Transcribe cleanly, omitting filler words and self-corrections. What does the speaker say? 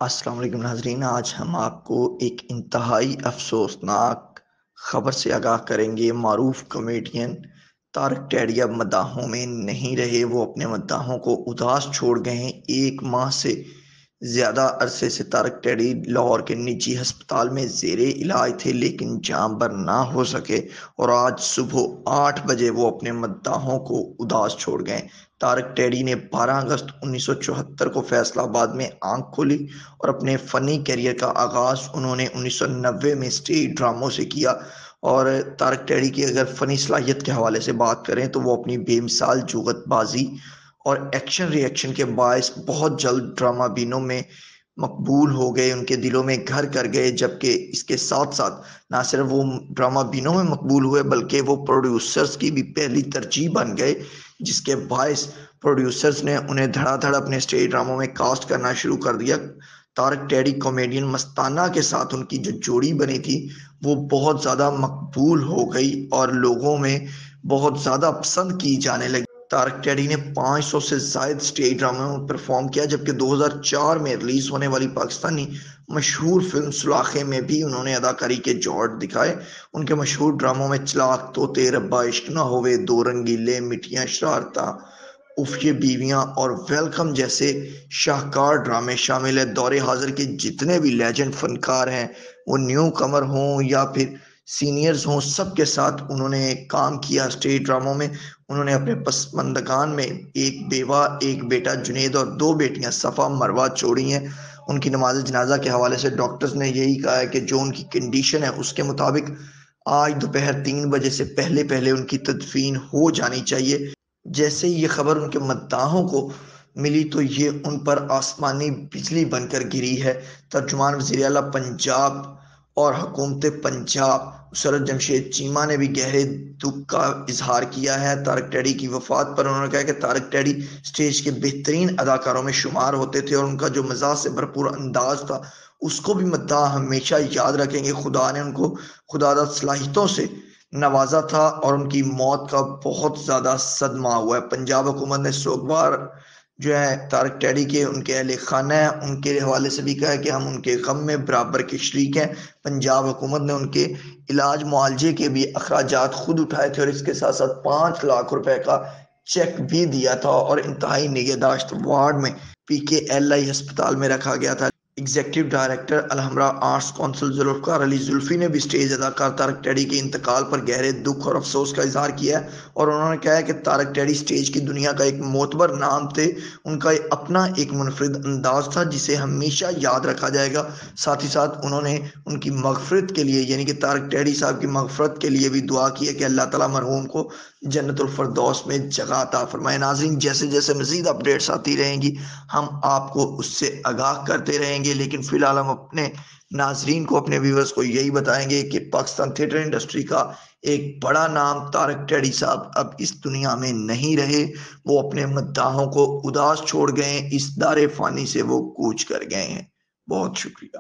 السلام علیکم ناظرین، آج ہم آپ کو ایک انتہائی افسوسناک خبر سے آگاہ کریں گے۔ معروف کامیڈین طارق ٹیڑی اب مداحوں میں نہیں رہے۔ وہ اپنے مداحوں کو اداس چھوڑ گئے ہیں۔ 1 ماہ سے زیادہ عرصے سے طارق ٹیڑی لاہور کے نجی ہسپتال میں زیر علاج تھے، لیکن جاں بر نہ ہو سکے اور آج صبح 8 بجے وہ اپنے مداحوں کو اداس چھوڑ گئے۔ طارق ٹیڑی نے 12 اگست 1974 کو فیصل آباد میں آنکھ کھولی اور اپنے فنی کیریئر کا آغاز انہوں نے 1990 میں اسٹیج ڈراموں سے کیا۔ اور طارق ٹیڑی کی اگر فنی صلاحیت کے حوالے سے بات کریں تو وہ اپنی بے مثال جوگت بازی اور ایکشن ری ایکشن کے باعث بہت جلد ڈرامہ بینوں میں مقبول ہو گئے، ان کے دلوں میں گھر کر گئے۔ جبکہ اس کے ساتھ ساتھ نہ صرف وہ ڈرامہ بینوں میں مقبول ہوئے بلکہ وہ پروڈیوسرز کی بھی پہلی ترجیح بن گئے، جس کے باعث پروڈیوسرز نے انہیں دھڑا دھڑ اپنے اسٹیج ڈراموں میں کاسٹ کرنا شروع کر دیا۔ طارق ٹیڑی کامیڈین مستانہ کے ساتھ ان کی جو جوڑی بنی تھی وہ بہت زیادہ مقبول ہو گئی اور لوگوں میں بہت زیادہ پسند کی جانے لگی۔ طارق ٹیڑی نے 500 سے زائد اسٹیج ڈراموں میں پرفارم کیا، جبکہ 2004 میں ریلیز ہونے والی پاکستانی مشہور فلم سلاخے میں بھی انہوں نے اداکاری کے جوہر دکھائے۔ ان کے مشہور ڈراموں میں چلاک طوطے، ربا عشق نہ ہوئے، دو رنگیلے، میٹھیاں شرارتاں، اف یہ بیویاں اور ویلکم جیسے شاہکار ڈرامے شامل ہیں۔ دور حاضر کے جتنے بھی لیجنڈ فنکار ہیں، وہ نیو کمر ہوں یا پھر سینئرز ہوں، سب کے ساتھ انہوں نے کام کیا اسٹیج ڈراموں میں۔ انہوں نے اپنے پسماندگان میں ایک بیوہ، ایک بیٹا جنید اور 2 بیٹیاں صفا مروہ چھوڑی ہیں۔ ان کی نماز جنازہ کے حوالے سے ڈاکٹرز نے یہی کہا ہے کہ جو ان کی کنڈیشن ہے اس کے مطابق آج دوپہر 3 بجے سے پہلے ان کی تدفین ہو جانی چاہیے۔ جیسے یہ خبر ان کے مداحوں کو ملی تو یہ ان پر آسمانی بجلی بن کر گری ہے۔ ترجمان وزیر اعلیٰ پنجاب اور حکومت پنجاب مسرت جمشید چیمہ نے بھی گہرے دکھ کا اظہار کیا ہے طارق ٹیڑی کی وفات پر۔ انہوں نے کہا کہ طارق ٹیڑی اسٹیج کے بہترین اداکاروں میں شمار ہوتے تھے اور ان کا جو مزاح سے بھرپور انداز تھا اس کو بھی مداح ہمیشہ یاد رکھیں گے۔ خدا نے ان کو خداداد صلاحیتوں سے نوازا تھا اور ان کی موت کا بہت زیادہ صدمہ ہوا ہے۔ پنجاب حکومت نے سوگوار جو ہے طارق ٹیڑی کے ان کے اہل خانہ ہیں ان کے حوالے سے بھی کہا ہے کہ ہم ان کے غم میں برابر کے شریک ہیں۔ پنجاب حکومت نے ان کے علاج معالجے کے بھی اخراجات خود اٹھائے تھے اور اس کے ساتھ ساتھ 5 لاکھ روپے کا چیک بھی دیا تھا اور انتہائی نگہداشت وارڈ میں PKLI ہسپتال میں رکھا گیا تھا۔ Executive director Alhamra arts council Zulfiqar علی زلفی نے بھی اسٹیج اداکار طارق ٹیڑی کے انتقال پر گہرے دکھ اور افسوس کا اظہار کیا ہے اور انہوں نے کہا ہے کہ طارق ٹیڑی اسٹیج کی دنیا کا ایک معتبر نام تھے۔ ان کا اپنا ایک منفرد انداز تھا جسے ہمیشہ یاد رکھا جائے گا۔ ساتھ ہی ساتھ انہوں نے ان کی مغفرت کے لیے یعنی کہ طارق ٹیڑی صاحب کی مغفرت کے لیے بھی دعا کی ہے کہ اللہ تعالیٰ مرحوم کو جنت الفردوس میں جگہ عطا فرمائے۔ ناظرین، جیسے جیسے مزید اپڈیٹس آتی رہیں گی ہم آپ کو اس سے آگاہ کرتے رہیں گے، لیکن فی الحال ہم اپنے ناظرین کو، اپنے ویورز کو یہی بتائیں گے کہ پاکستان تھیٹر انڈسٹری کا ایک بڑا نام طارق ٹیڑی صاحب اب اس دنیا میں نہیں رہے۔ وہ اپنے مداحوں کو اداس چھوڑ گئے ہیں، اس دار فانی سے وہ کوچ کر گئے ہیں۔ بہت شکریہ۔